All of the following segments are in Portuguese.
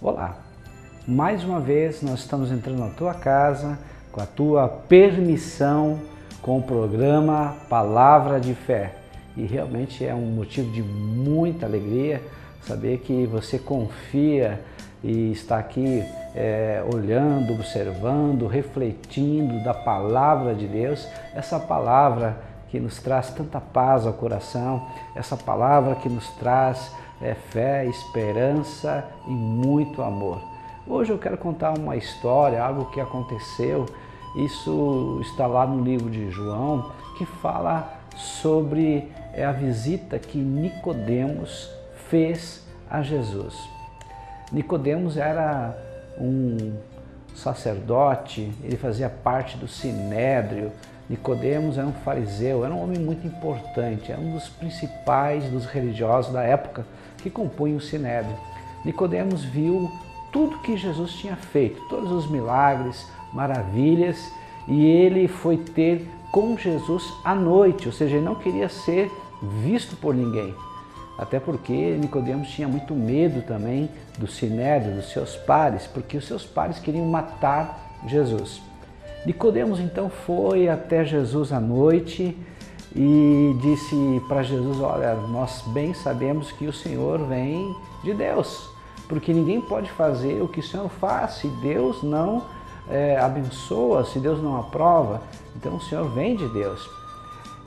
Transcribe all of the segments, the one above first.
Olá, mais uma vez nós estamos entrando na tua casa com a tua permissão com o programa Palavra de Fé. E realmente é um motivo de muita alegria saber que você confia e está aqui olhando, observando, refletindo da Palavra de Deus, essa palavra que nos traz tanta paz ao coração, essa palavra que nos traz fé, esperança e muito amor. Hoje eu quero contar uma história, algo que aconteceu. Isso está lá no livro de João, que fala sobre a visita que Nicodemos fez a Jesus. Nicodemos era um sacerdote, ele fazia parte do Sinédrio. Nicodemos era um fariseu, era um homem muito importante, era um dos principais dos religiosos da época que compunham o Sinédrio. Nicodemos viu tudo que Jesus tinha feito, todos os milagres, maravilhas, e ele foi ter com Jesus à noite, ou seja, ele não queria ser visto por ninguém. Até porque Nicodemos tinha muito medo também do Sinédrio, dos seus pares, porque os seus pares queriam matar Jesus. Nicodemos então foi até Jesus à noite e disse para Jesus: olha, nós bem sabemos que o Senhor vem de Deus, porque ninguém pode fazer o que o Senhor faz se Deus não abençoa, se Deus não aprova. Então o Senhor vem de Deus.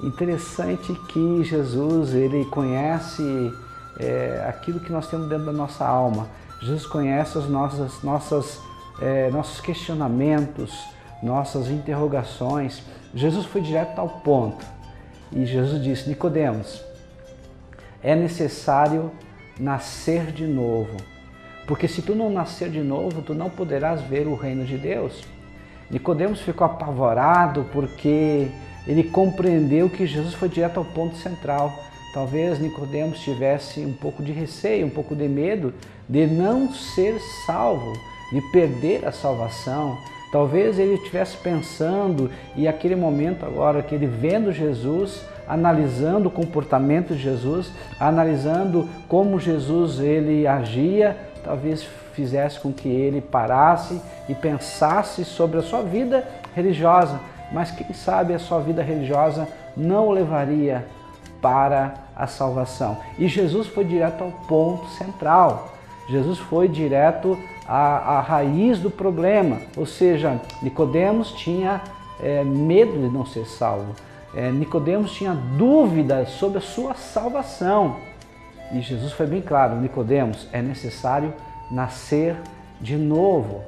Interessante que Jesus, ele conhece aquilo que nós temos dentro da nossa alma. Jesus conhece os nossos questionamentos, nossas interrogações. Jesus foi direto ao ponto. E Jesus disse: Nicodemos, é necessário nascer de novo. Porque se tu não nascer de novo, tu não poderás ver o reino de Deus. Nicodemos ficou apavorado porque ele compreendeu que Jesus foi direto ao ponto central. Talvez Nicodemos tivesse um pouco de receio, um pouco de medo de não ser salvo, de perder a salvação. Talvez ele estivesse pensando, e aquele momento agora que ele vendo Jesus, analisando o comportamento de Jesus, analisando como Jesus ele agia, talvez fizesse com que ele parasse e pensasse sobre a sua vida religiosa. Mas quem sabe a sua vida religiosa não o levaria para a salvação. E Jesus foi direto ao ponto central. Jesus foi direto à raiz do problema. Ou seja, Nicodemos tinha medo de não ser salvo. Nicodemos tinha dúvidas sobre a sua salvação. E Jesus foi bem claro: Nicodemos, é necessário nascer de novo.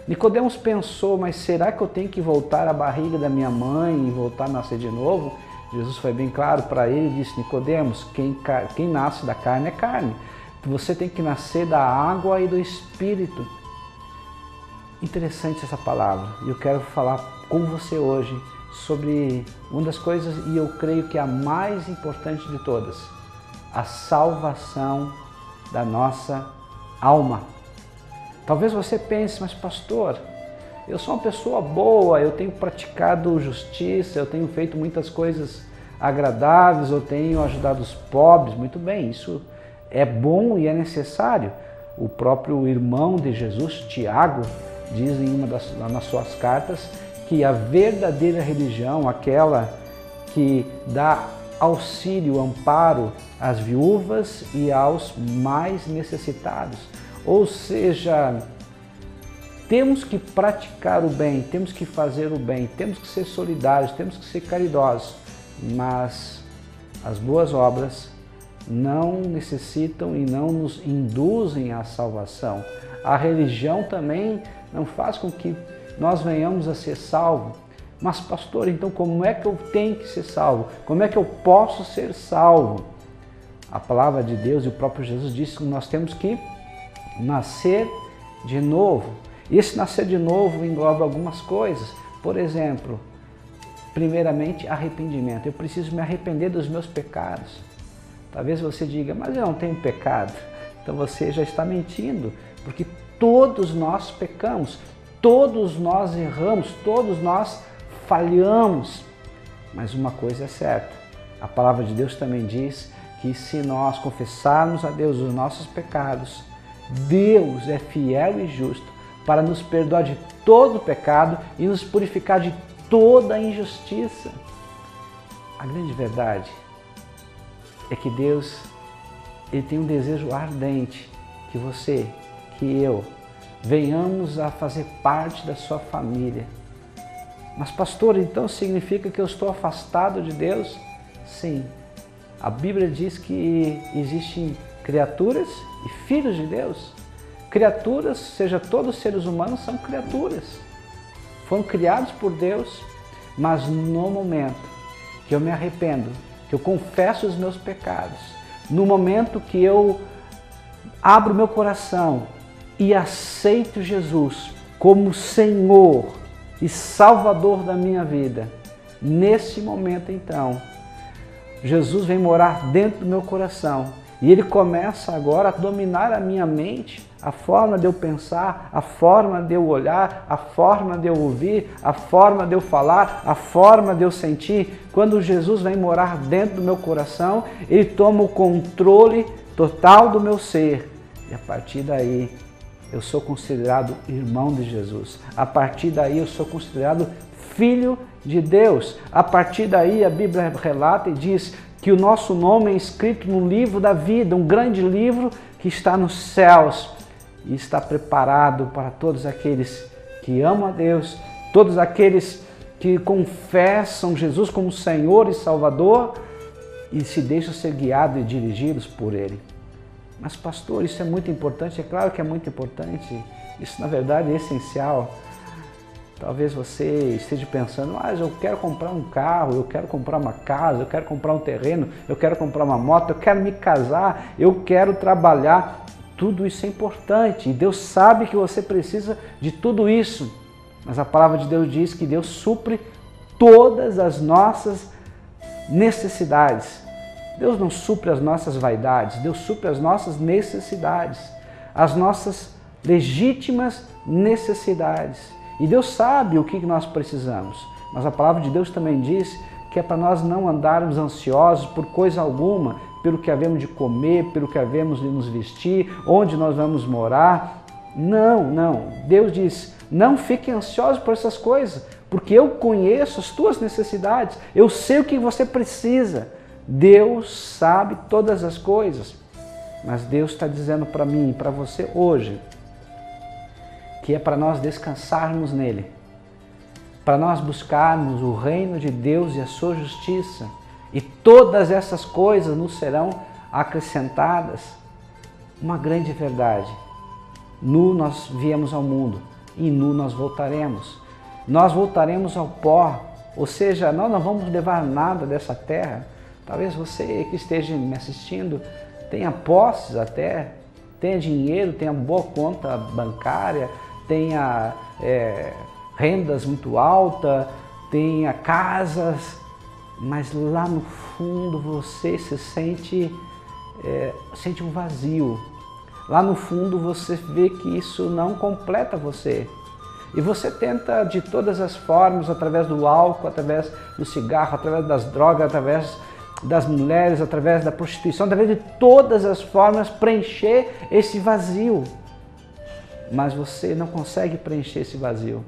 Nicodemos pensou: mas será que eu tenho que voltar à barriga da minha mãe e voltar a nascer de novo? Jesus foi bem claro para ele e disse: Nicodemos, quem nasce da carne é carne. Você tem que nascer da água e do Espírito. Interessante essa palavra. E eu quero falar com você hoje sobre uma das coisas, e eu creio que a mais importante de todas: a salvação da nossa alma. Talvez você pense: mas pastor, eu sou uma pessoa boa, eu tenho praticado justiça, eu tenho feito muitas coisas agradáveis, eu tenho ajudado os pobres. Muito bem, isso é bom e é necessário. O próprio irmão de Jesus, Tiago, diz em uma das suas cartas que a verdadeira religião, aquela que dá auxílio, amparo às viúvas e aos mais necessitados. Ou seja, temos que praticar o bem, temos que fazer o bem, temos que ser solidários, temos que ser caridosos, mas as boas obras não necessitam e não nos induzem à salvação. A religião também não faz com que nós venhamos a ser salvos. Mas pastor, então como é que eu tenho que ser salvo? Como é que eu posso ser salvo? A palavra de Deus e o próprio Jesus disse que nós temos que nascer de novo. E esse nascer de novo engloba algumas coisas. Por exemplo, primeiramente, arrependimento. Eu preciso me arrepender dos meus pecados. Talvez você diga: mas eu não tenho pecado. Então você já está mentindo, porque todos nós pecamos, todos nós erramos, todos nós falhamos. Mas uma coisa é certa: a palavra de Deus também diz que se nós confessarmos a Deus os nossos pecados, Deus é fiel e justo para nos perdoar de todo o pecado e nos purificar de toda a injustiça. A grande verdade é que Deus, Ele tem um desejo ardente que você, que eu, venhamos a fazer parte da sua família. Mas pastor, então significa que eu estou afastado de Deus? Sim. A Bíblia diz que existem criaturas e filhos de Deus. Criaturas, seja todos os seres humanos, são criaturas. Foram criados por Deus, mas no momento que eu me arrependo, que eu confesso os meus pecados, no momento que eu abro meu coração e aceito Jesus como Senhor e Salvador da minha vida, nesse momento então, Jesus vem morar dentro do meu coração e Ele começa agora a dominar a minha mente, a forma de eu pensar, a forma de eu olhar, a forma de eu ouvir, a forma de eu falar, a forma de eu sentir. Quando Jesus vem morar dentro do meu coração, Ele toma o controle total do meu ser e a partir daí eu sou considerado irmão de Jesus. A partir daí eu sou considerado filho de Deus. A partir daí a Bíblia relata e diz que o nosso nome é escrito no livro da vida, um grande livro que está nos céus e está preparado para todos aqueles que amam a Deus, todos aqueles que confessam Jesus como Senhor e Salvador e se deixam ser guiados e dirigidos por Ele. Mas pastor, isso é muito importante? É claro que é muito importante. Isso na verdade é essencial. Talvez você esteja pensando, mas eu quero comprar um carro, eu quero comprar uma casa, eu quero comprar um terreno, eu quero comprar uma moto, eu quero me casar, eu quero trabalhar. Tudo isso é importante e Deus sabe que você precisa de tudo isso. Mas a palavra de Deus diz que Deus supre todas as nossas necessidades. Deus não supre as nossas vaidades, Deus supre as nossas necessidades, as nossas legítimas necessidades. E Deus sabe o que nós precisamos, mas a palavra de Deus também diz que é para nós não andarmos ansiosos por coisa alguma, pelo que havemos de comer, pelo que havemos de nos vestir, onde nós vamos morar. Não. Deus diz, não fiquem ansiosos por essas coisas, porque eu conheço as tuas necessidades, eu sei o que você precisa. Deus sabe todas as coisas, mas Deus está dizendo para mim e para você hoje que é para nós descansarmos nele, para nós buscarmos o reino de Deus e a sua justiça, e todas essas coisas nos serão acrescentadas. Uma grande verdade: nu nós viemos ao mundo e nu nós voltaremos. Nós voltaremos ao pó, ou seja, nós não vamos levar nada dessa terra. Talvez você que esteja me assistindo tenha posses até, tenha dinheiro, tenha boa conta bancária, tenha rendas muito altas, tenha casas, mas lá no fundo você se sente um vazio. Lá no fundo você vê que isso não completa você. E você tenta de todas as formas, através do álcool, através do cigarro, através das drogas, através das mulheres, através da prostituição, através de todas as formas preencher esse vazio. Mas você não consegue preencher esse vazio.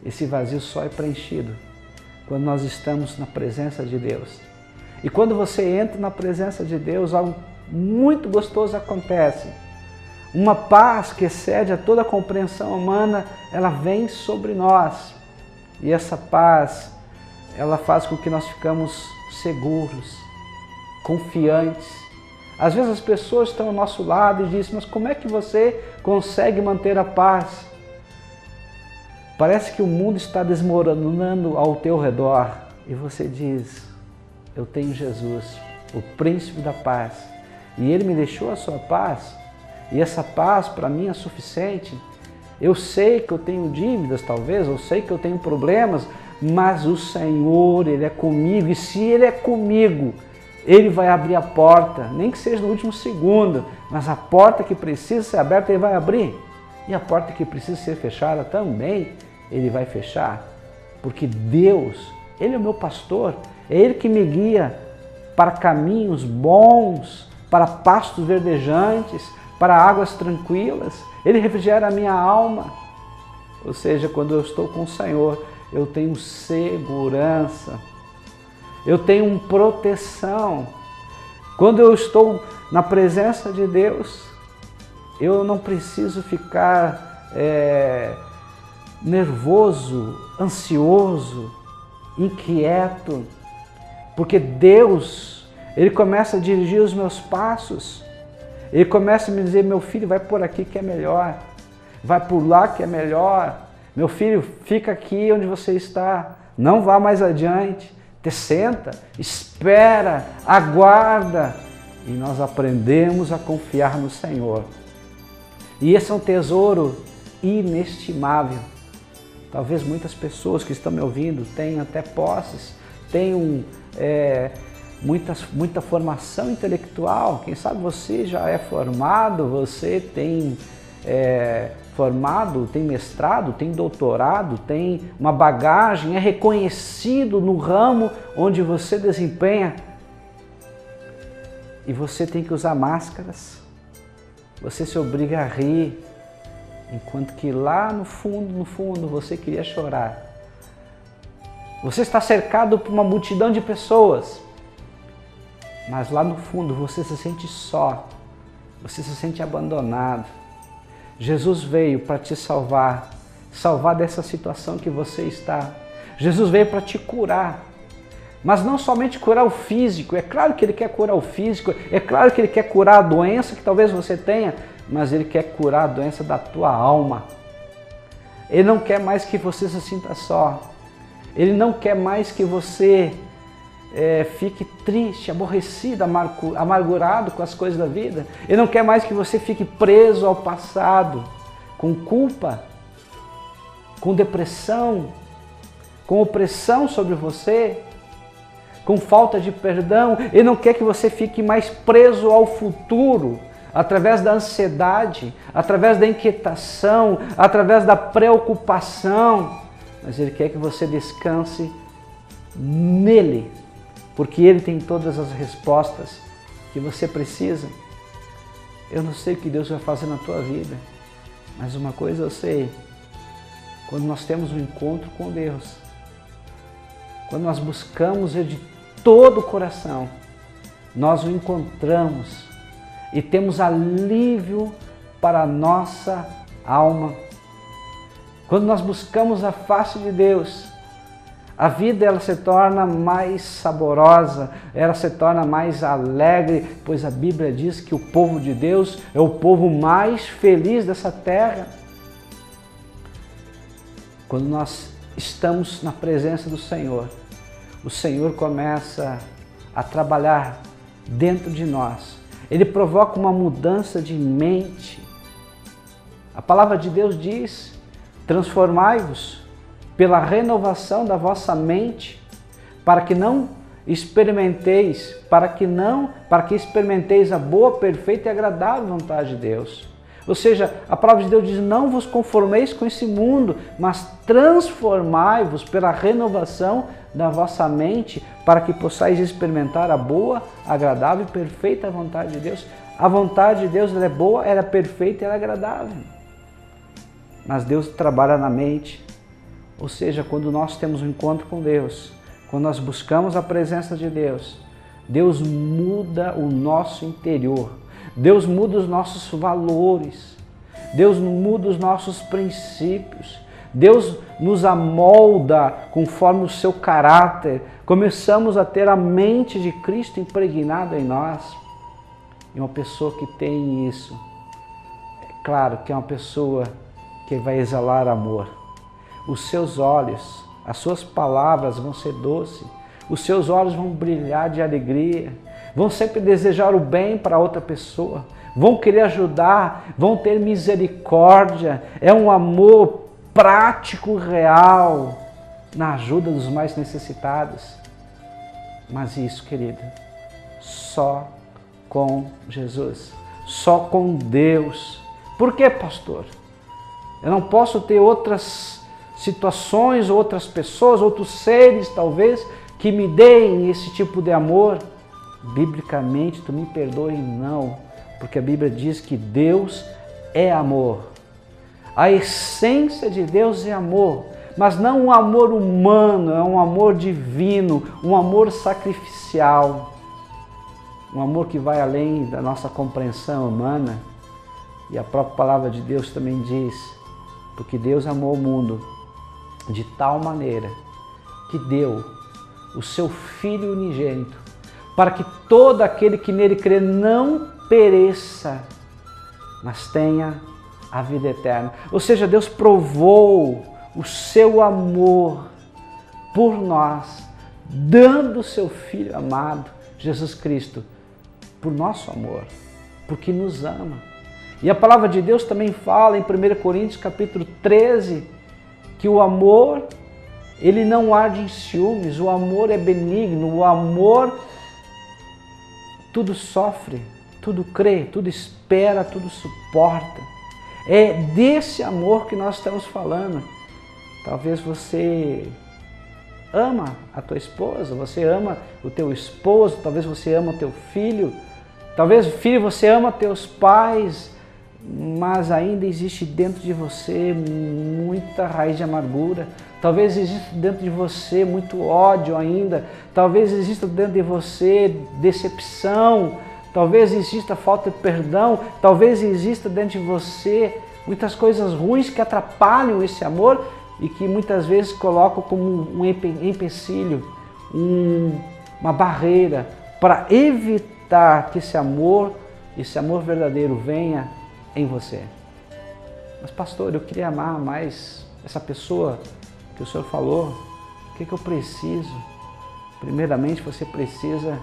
Esse vazio só é preenchido quando nós estamos na presença de Deus. E quando você entra na presença de Deus, algo muito gostoso acontece. Uma paz que excede a toda a compreensão humana, ela vem sobre nós. E essa paz, ela faz com que nós ficamos seguros, confiantes. Às vezes as pessoas estão ao nosso lado e dizem, mas como é que você consegue manter a paz? Parece que o mundo está desmoronando ao teu redor e você diz, eu tenho Jesus, o príncipe da paz, e Ele me deixou a sua paz, e essa paz para mim é suficiente. Eu sei que eu tenho dívidas talvez, eu sei que eu tenho problemas, mas o Senhor, Ele é comigo, e se Ele é comigo, Ele vai abrir a porta, nem que seja no último segundo, mas a porta que precisa ser aberta, Ele vai abrir. E a porta que precisa ser fechada também, Ele vai fechar. Porque Deus, Ele é o meu pastor, é Ele que me guia para caminhos bons, para pastos verdejantes, para águas tranquilas. Ele refrigera a minha alma. Ou seja, quando eu estou com o Senhor, eu tenho segurança. Eu tenho proteção. Quando eu estou na presença de Deus, eu não preciso ficar nervoso, ansioso, inquieto, porque Deus, Ele começa a dirigir os meus passos. Ele começa a me dizer: meu filho, vai por aqui que é melhor, vai por lá que é melhor, meu filho, fica aqui onde você está, não vá mais adiante, te senta, espera, aguarda. E nós aprendemos a confiar no Senhor. E esse é um tesouro inestimável. Talvez muitas pessoas que estão me ouvindo tenham até posses, tenham muita formação intelectual. Quem sabe você já é formado, você tem formado, tem mestrado, tem doutorado, tem uma bagagem, é reconhecido no ramo onde você desempenha. E você tem que usar máscaras, você se obriga a rir, enquanto que lá no fundo, você queria chorar. Você está cercado por uma multidão de pessoas, mas lá no fundo você se sente só, você se sente abandonado. Jesus veio para te salvar dessa situação que você está. Jesus veio para te curar. Mas não somente curar o físico, é claro que Ele quer curar o físico, é claro que Ele quer curar a doença que talvez você tenha, mas Ele quer curar a doença da tua alma. Ele não quer mais que você se sinta só. Ele não quer mais que você fique triste, aborrecido, amargurado com as coisas da vida. Ele não quer mais que você fique preso ao passado, com culpa, com depressão, com opressão sobre você, com falta de perdão. Ele não quer que você fique mais preso ao futuro, através da ansiedade, através da inquietação, através da preocupação. Mas Ele quer que você descanse nele, porque Ele tem todas as respostas que você precisa. Eu não sei o que Deus vai fazer na tua vida, mas uma coisa eu sei: quando nós temos um encontro com Deus, quando nós buscamos Ele de todo o coração, nós o encontramos e temos alívio para a nossa alma. Quando nós buscamos a face de Deus, a vida ela se torna mais saborosa, ela se torna mais alegre, pois a Bíblia diz que o povo de Deus é o povo mais feliz dessa terra. Quando nós estamos na presença do Senhor, o Senhor começa a trabalhar dentro de nós. Ele provoca uma mudança de mente. A palavra de Deus diz: transformai-vos pela renovação da vossa mente, para que experimenteis a boa, perfeita e agradável vontade de Deus. Ou seja, a palavra de Deus diz: não vos conformeis com esse mundo, mas transformai-vos pela renovação da vossa mente, para que possais experimentar a boa, agradável e perfeita vontade de Deus. A vontade de Deus ela é boa, ela é perfeita e ela é agradável. Mas Deus trabalha na mente. Ou seja, quando nós temos um encontro com Deus, quando nós buscamos a presença de Deus, Deus muda o nosso interior. Deus muda os nossos valores, Deus muda os nossos princípios, Deus nos amolda conforme o seu caráter. Começamos a ter a mente de Cristo impregnada em nós. E uma pessoa que tem isso, é claro que é uma pessoa que vai exalar amor. Os seus olhos, as suas palavras vão ser doces, os seus olhos vão brilhar de alegria, vão sempre desejar o bem para outra pessoa, vão querer ajudar, vão ter misericórdia. É um amor prático, real, na ajuda dos mais necessitados. Mas isso, querido, só com Jesus, só com Deus. Por que, pastor? Eu não posso ter outras situações, outras pessoas, outros seres, talvez, que me deem esse tipo de amor? Biblicamente, tu me perdoe, não, porque a Bíblia diz que Deus é amor. A essência de Deus é amor, mas não um amor humano, é um amor divino, um amor sacrificial, um amor que vai além da nossa compreensão humana. E a própria palavra de Deus também diz, porque Deus amou o mundo de tal maneira que deu o seu Filho unigênito, para que todo aquele que nele crê não pereça, mas tenha a vida eterna. Ou seja, Deus provou o seu amor por nós, dando o seu Filho amado, Jesus Cristo, por nosso amor, porque nos ama. E a palavra de Deus também fala em 1 Coríntios capítulo 13, que o amor, ele não arde em ciúmes, o amor é benigno, o amor tudo sofre, tudo crê, tudo espera, tudo suporta. É desse amor que nós estamos falando. Talvez você ama a tua esposa, você ama o teu esposo, talvez você ama o teu filho, talvez, filho, você ama teus pais, mas ainda existe dentro de você muita raiz de amargura. Talvez exista dentro de você muito ódio ainda. Talvez exista dentro de você decepção. Talvez exista falta de perdão. Talvez exista dentro de você muitas coisas ruins que atrapalham esse amor e que muitas vezes colocam como um empecilho, uma barreira para evitar que esse amor verdadeiro venha em você. Mas pastor, eu queria amar mais essa pessoa que o Senhor falou. O que eu preciso? Primeiramente, você precisa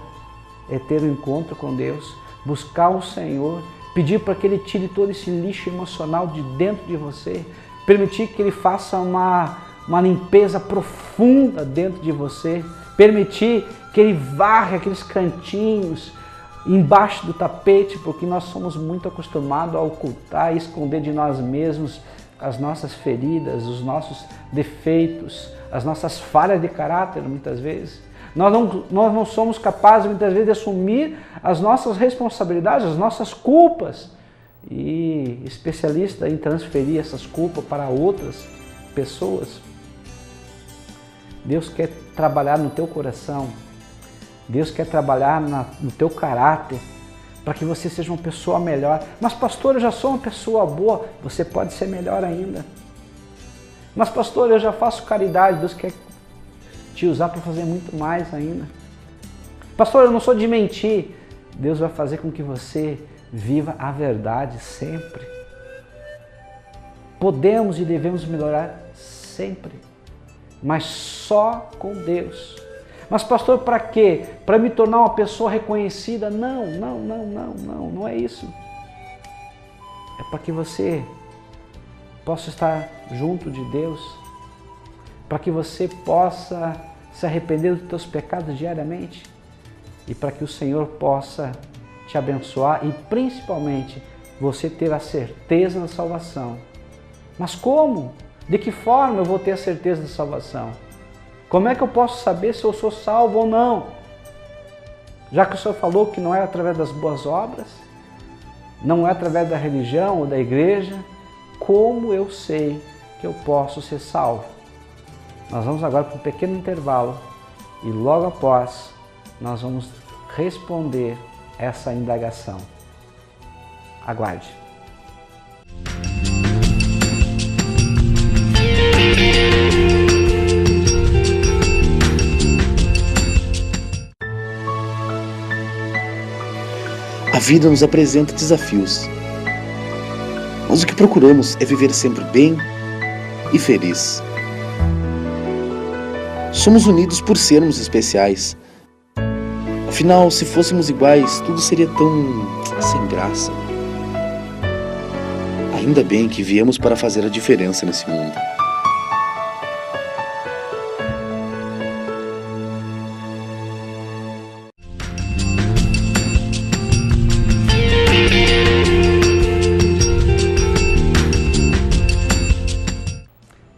ter um encontro com Deus, buscar o Senhor, pedir para que Ele tire todo esse lixo emocional de dentro de você, permitir que Ele faça uma limpeza profunda dentro de você, permitir que Ele varre aqueles cantinhos embaixo do tapete, porque nós somos muito acostumados a ocultar e esconder de nós mesmos as nossas feridas, os nossos defeitos, as nossas falhas de caráter muitas vezes. Nós não somos capazes muitas vezes de assumir as nossas responsabilidades, as nossas culpas, e especialista em transferir essas culpas para outras pessoas. Deus quer trabalhar no teu coração, Deus quer trabalhar no teu caráter, para que você seja uma pessoa melhor. Mas pastor, eu já sou uma pessoa boa. Você pode ser melhor ainda. Mas pastor, eu já faço caridade. Deus quer te usar para fazer muito mais ainda. Pastor, eu não sou de mentir. Deus vai fazer com que você viva a verdade sempre. Podemos e devemos melhorar sempre, mas só com Deus. Mas pastor, para quê? Para me tornar uma pessoa reconhecida? Não é isso. É para que você possa estar junto de Deus, para que você possa se arrepender dos teus pecados diariamente e para que o Senhor possa te abençoar e principalmente você ter a certeza da salvação. Mas como? De que forma eu vou ter a certeza da salvação? Como é que eu posso saber se eu sou salvo ou não? Já que o Senhor falou que não é através das boas obras, não é através da religião ou da igreja, como eu sei que eu posso ser salvo? Nós vamos agora para um pequeno intervalo e logo após nós vamos responder essa indagação. Aguarde. A vida nos apresenta desafios, mas o que procuramos é viver sempre bem e feliz. Somos unidos por sermos especiais. Afinal, se fôssemos iguais, tudo seria tão sem graça. Ainda bem que viemos para fazer a diferença nesse mundo.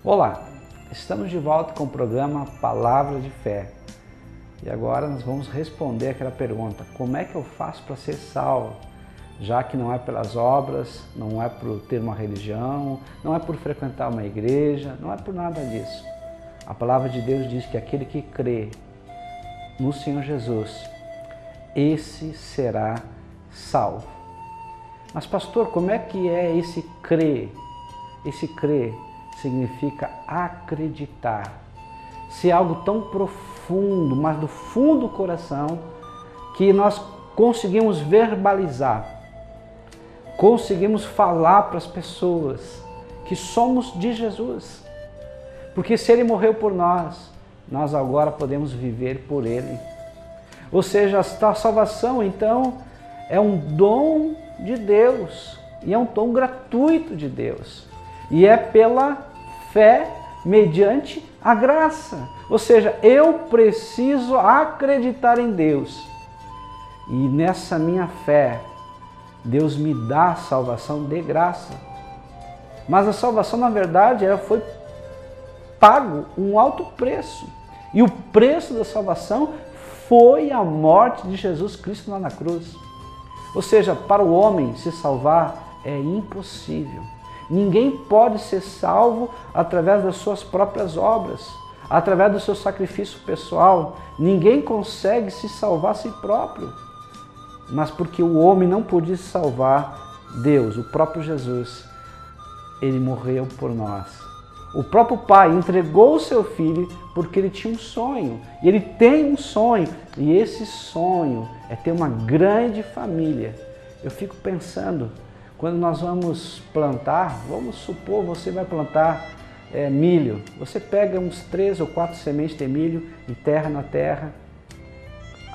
Olá, estamos de volta com o programa Palavra de Fé. E agora nós vamos responder aquela pergunta: como é que eu faço para ser salvo? já que não é pelas obras, não é por ter uma religião, não é por frequentar uma igreja, não é por nada disso. A palavra de Deus diz que aquele que crê no Senhor Jesus, esse será salvo. Mas pastor, como é que é esse crer? Esse crer significa acreditar. Se é algo tão profundo, mas do fundo do coração, que nós conseguimos verbalizar, conseguimos falar para as pessoas que somos de Jesus. Porque se Ele morreu por nós, nós agora podemos viver por Ele. Ou seja, a salvação, então, é um dom de Deus, e é um dom gratuito de Deus. E é pela fé, mediante a graça. Ou seja, eu preciso acreditar em Deus. E nessa minha fé, Deus me dá a salvação de graça. Mas a salvação, na verdade, ela foi pago um alto preço. E o preço da salvação foi a morte de Jesus Cristo lá na cruz. Ou seja, para o homem se salvar é impossível. Ninguém pode ser salvo através das suas próprias obras, através do seu sacrifício pessoal. Ninguém consegue se salvar a si próprio. Mas porque o homem não podia se salvar, Deus, o próprio Jesus, Ele morreu por nós. O próprio Pai entregou o seu Filho porque Ele tinha um sonho. E Ele tem um sonho. E esse sonho é ter uma grande família. Eu fico pensando, quando nós vamos plantar, vamos supor, você vai plantar milho. Você pega uns 3 ou 4 sementes de milho, enterra na terra,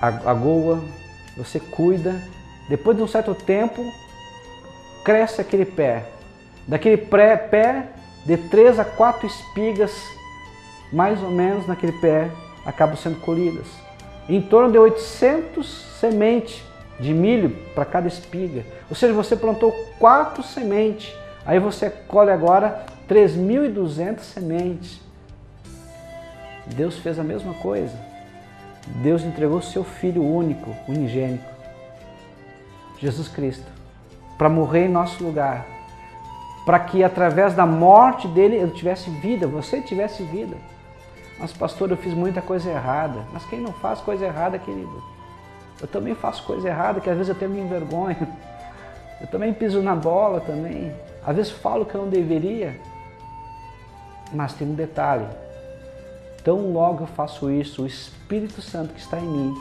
agoa, você cuida. Depois de um certo tempo, cresce aquele pé. Daquele pé, de 3 a 4 espigas, mais ou menos naquele pé, acabam sendo colhidas. Em torno de 800 sementes de milho para cada espiga. Ou seja, você plantou 4 sementes, aí você colhe agora 3.200 sementes. Deus fez a mesma coisa. Deus entregou o seu Filho único, unigênico, Jesus Cristo, para morrer em nosso lugar, para que através da morte dele eu tivesse vida, você tivesse vida. Mas pastor, eu fiz muita coisa errada. Mas quem não faz coisa errada, querido? Eu também faço coisa errada, que às vezes eu até me envergonho. Eu também piso na bola também. Às vezes falo que eu não deveria. Mas tem um detalhe. Tão logo eu faço isso, o Espírito Santo que está em mim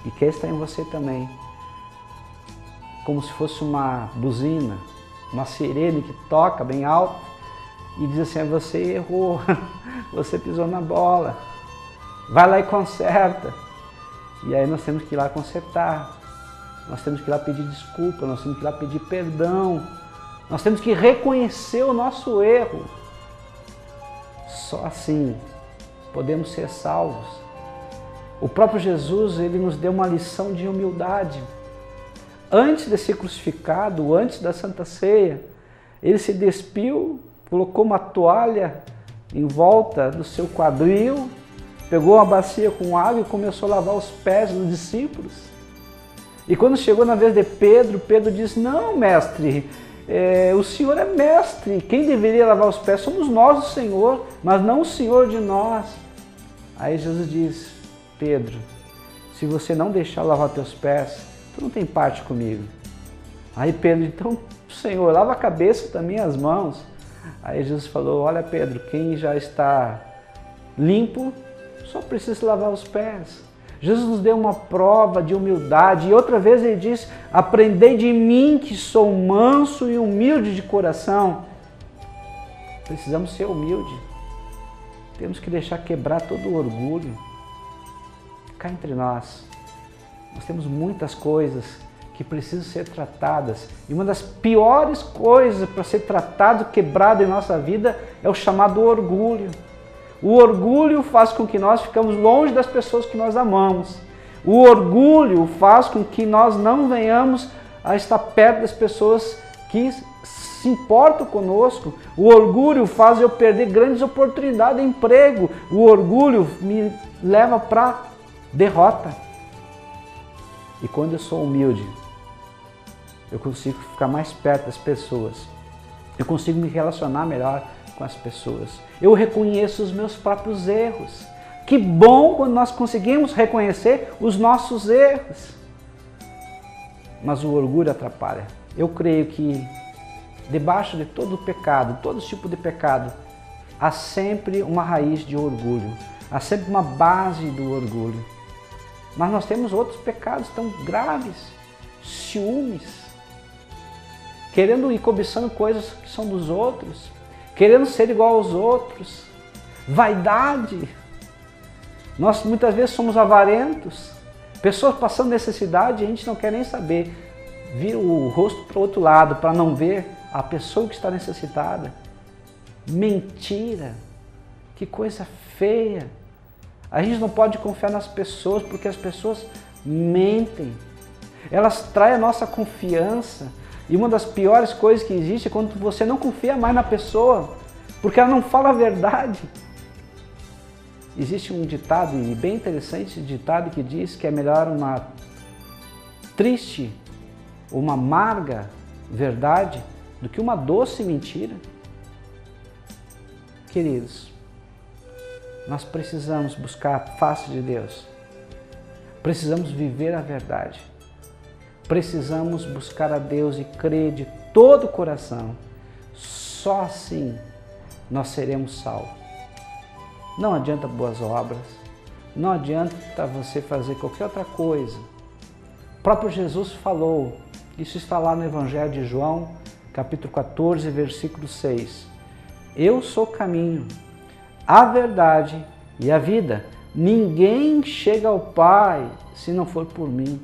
e que está em você também, como se fosse uma buzina, uma sirene que toca bem alto e diz assim: você errou, você pisou na bola, vai lá e conserta. E aí nós temos que ir lá consertar, nós temos que ir lá pedir desculpa, nós temos que ir lá pedir perdão, nós temos que reconhecer o nosso erro. Só assim podemos ser salvos. O próprio Jesus, ele nos deu uma lição de humildade. Antes de ser crucificado, antes da Santa Ceia, ele se despiu, colocou uma toalha em volta do seu quadril, pegou uma bacia com água e começou a lavar os pés dos discípulos. E quando chegou na vez de Pedro, Pedro disse: não, mestre, o Senhor é mestre, quem deveria lavar os pés somos nós, o Senhor, mas não o Senhor de nós. Aí Jesus diz: Pedro, se você não deixar lavar teus pés, tu não tem parte comigo. Aí Pedro: então, Senhor, lava a cabeça também, as mãos. Aí Jesus falou: olha, Pedro, quem já está limpo só precisa lavar os pés. Jesus nos deu uma prova de humildade. E outra vez ele diz: aprendei de mim que sou manso e humilde de coração. Precisamos ser humildes. Temos que deixar quebrar todo o orgulho. Cá entre nós temos muitas coisas que precisam ser tratadas. E uma das piores coisas para ser tratado, quebrado em nossa vida, é o chamado orgulho. O orgulho faz com que nós ficamos longe das pessoas que nós amamos. O orgulho faz com que nós não venhamos a estar perto das pessoas que se importam conosco. O orgulho faz eu perder grandes oportunidades de emprego. O orgulho me leva para derrota. E quando eu sou humilde, eu consigo ficar mais perto das pessoas, eu consigo me relacionar melhor com as pessoas, eu reconheço os meus próprios erros. Que bom quando nós conseguimos reconhecer os nossos erros. Mas o orgulho atrapalha. Eu creio que debaixo de todo pecado, todo tipo de pecado, há sempre uma raiz de orgulho, há sempre uma base do orgulho. Mas nós temos outros pecados tão graves, ciúmes, querendo ir cobiçando coisas que são dos outros, querendo ser igual aos outros, vaidade. Nós muitas vezes somos avarentos, pessoas passando necessidade e a gente não quer nem saber, vira o rosto para o outro lado para não ver a pessoa que está necessitada. Mentira, que coisa feia. A gente não pode confiar nas pessoas porque as pessoas mentem. Elas traem a nossa confiança. E uma das piores coisas que existe é quando você não confia mais na pessoa, porque ela não fala a verdade. Existe um ditado, e bem interessante esse ditado, que diz que é melhor uma triste, uma amarga verdade do que uma doce mentira. Queridos, nós precisamos buscar a face de Deus. Precisamos viver a verdade. Precisamos buscar a Deus e crer de todo o coração. Só assim nós seremos salvos. Não adianta boas obras, não adianta você fazer qualquer outra coisa. O próprio Jesus falou, isso está lá no Evangelho de João, capítulo 14, versículo 6. Eu sou o caminho, a verdade e a vida. Ninguém chega ao Pai se não for por mim.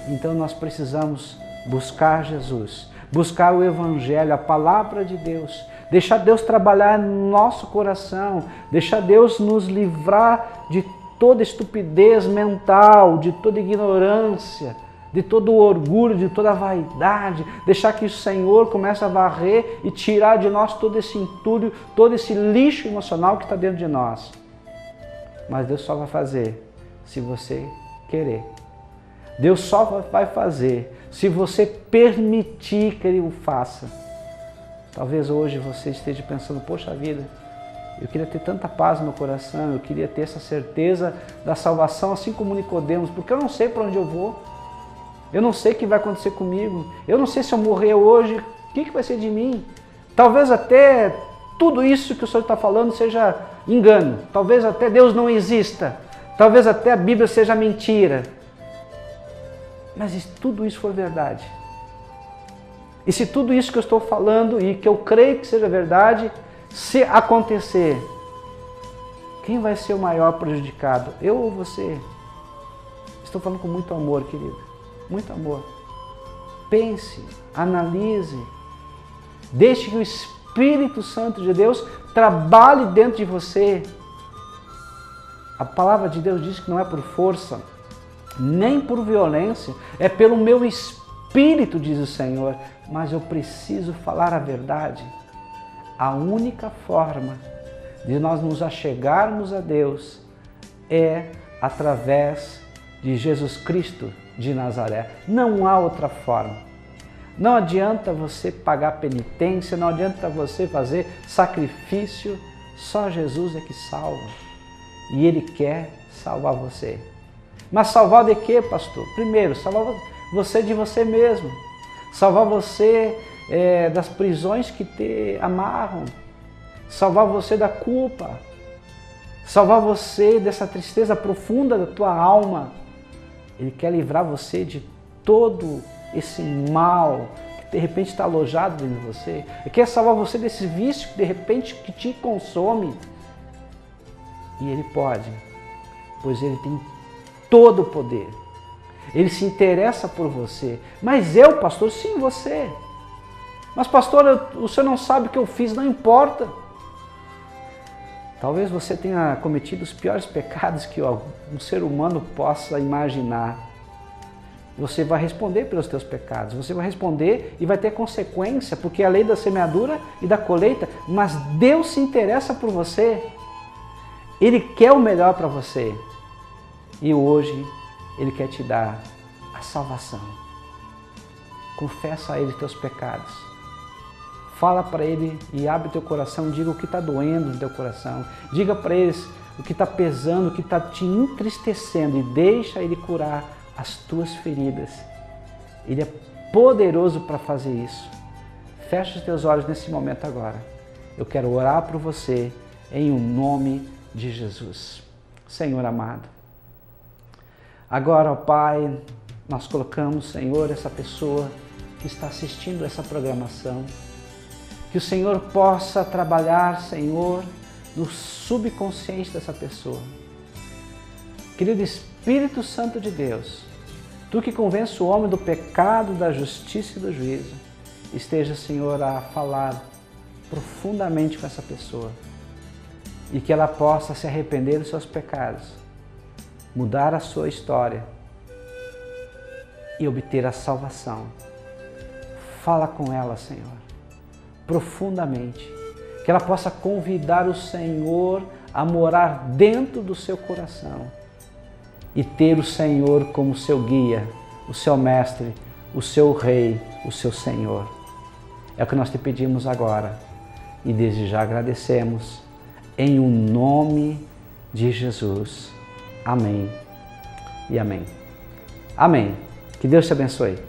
Então nós precisamos buscar Jesus, buscar o Evangelho, a palavra de Deus, deixar Deus trabalhar no nosso coração, deixar Deus nos livrar de toda estupidez mental, de toda ignorância, de todo o orgulho, de toda a vaidade, deixar que o Senhor comece a varrer e tirar de nós todo esse entulho, todo esse lixo emocional que está dentro de nós. Mas Deus só vai fazer se você querer. Deus só vai fazer se você permitir que Ele o faça. Talvez hoje você esteja pensando, poxa vida, eu queria ter tanta paz no meu coração, eu queria ter essa certeza da salvação, assim como Nicodemos, porque eu não sei para onde eu vou, eu não sei o que vai acontecer comigo, eu não sei se eu morrer hoje, o que vai ser de mim? Talvez até tudo isso que o Senhor está falando seja engano, talvez até Deus não exista, talvez até a Bíblia seja mentira. Mas se tudo isso for verdade, e se tudo isso que eu estou falando e que eu creio que seja verdade, se acontecer, quem vai ser o maior prejudicado? Eu ou você? Estou falando com muito amor, querido. Muito amor. Pense, analise, deixe que o Espírito Santo de Deus trabalhe dentro de você. A palavra de Deus diz que não é por força, nem por violência, é pelo meu Espírito, diz o Senhor. Mas eu preciso falar a verdade. A única forma de nós nos achegarmos a Deus é através de Jesus Cristo de Nazaré. Não há outra forma. Não adianta você pagar penitência, não adianta você fazer sacrifício. Só Jesus é que salva. E Ele quer salvar você. Mas salvar de quê, pastor? Primeiro, salvar você de você mesmo. Salvar você das prisões que te amarram. Salvar você da culpa. Salvar você dessa tristeza profunda da tua alma. Ele quer livrar você de todo esse mal que de repente está alojado dentro de você. Ele quer salvar você desse vício que de repente que te consome. E Ele pode, pois Ele tem todo o poder. Ele se interessa por você. Mas eu, pastor, sim, você. Mas pastor, o senhor não sabe o que eu fiz, não importa. Talvez você tenha cometido os piores pecados que um ser humano possa imaginar. Você vai responder pelos teus pecados, você vai responder e vai ter consequência, porque é a lei da semeadura e da colheita, mas Deus se interessa por você. Ele quer o melhor para você. E hoje Ele quer te dar a salvação. confessa a Ele teus pecados. Fala para Ele e abre teu coração, diga o que está doendo no teu coração. Diga para eles o que está pesando, o que está te entristecendo e deixa Ele curar as tuas feridas. Ele é poderoso para fazer isso. Fecha os teus olhos nesse momento agora. Eu quero orar por você em o nome de Jesus. Senhor amado, agora, ó Pai, nós colocamos, Senhor, essa pessoa que está assistindo essa programação. Que o Senhor possa trabalhar, Senhor, no subconsciente dessa pessoa. Querido Espírito Santo de Deus, Tu que convence o homem do pecado, da justiça e do juízo, esteja, Senhor, a falar profundamente com essa pessoa e que ela possa se arrepender dos seus pecados, mudar a sua história e obter a salvação. Fala com ela, Senhor, profundamente, que ela possa convidar o Senhor a morar dentro do seu coração e ter o Senhor como seu guia, o seu mestre, o seu rei, o seu Senhor. É o que nós te pedimos agora e desde já agradecemos em o nome de Jesus. Amém e amém. Amém. Que Deus te abençoe.